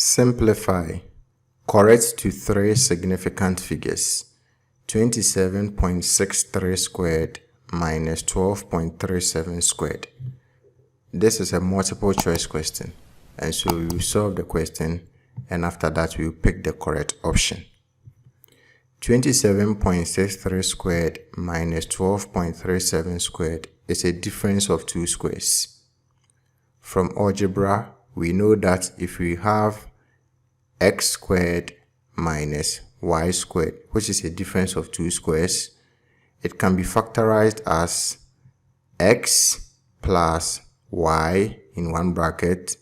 Simplify. Correct to three significant figures. 27.63 squared minus 12.37 squared. This is a multiple choice question, and so we will solve the question, and after that we will pick the correct option. 27.63 squared minus 12.37 squared is a difference of two squares. From algebra, we know that if we have x squared minus y squared, which is a difference of two squares, it can be factorized as x plus y in one bracket,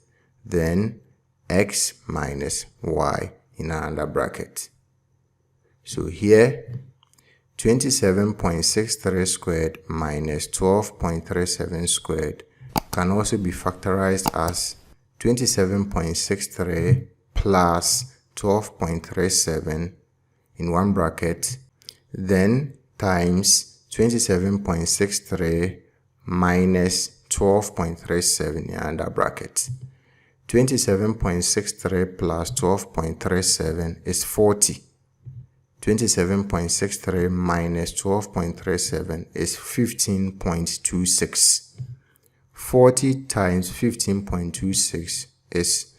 then x minus y in another bracket. So here, 27.63 squared minus 12.37 squared can also be factorized as 27.63 plus 12.37 in one bracket, then times 27.63 minus 12.37 in another bracket. 27.63 plus 12.37 is 40. 27.63 minus 12.37 is 15.26. 40 times 15.26 is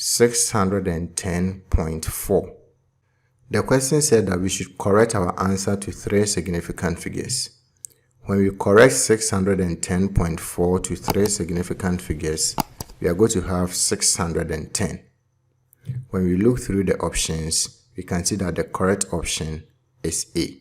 610.4. The question said that we should correct our answer to three significant figures. When we correct 610.4 to three significant figures, we are going to have 610. When we look through the options, we can see that the correct option is A.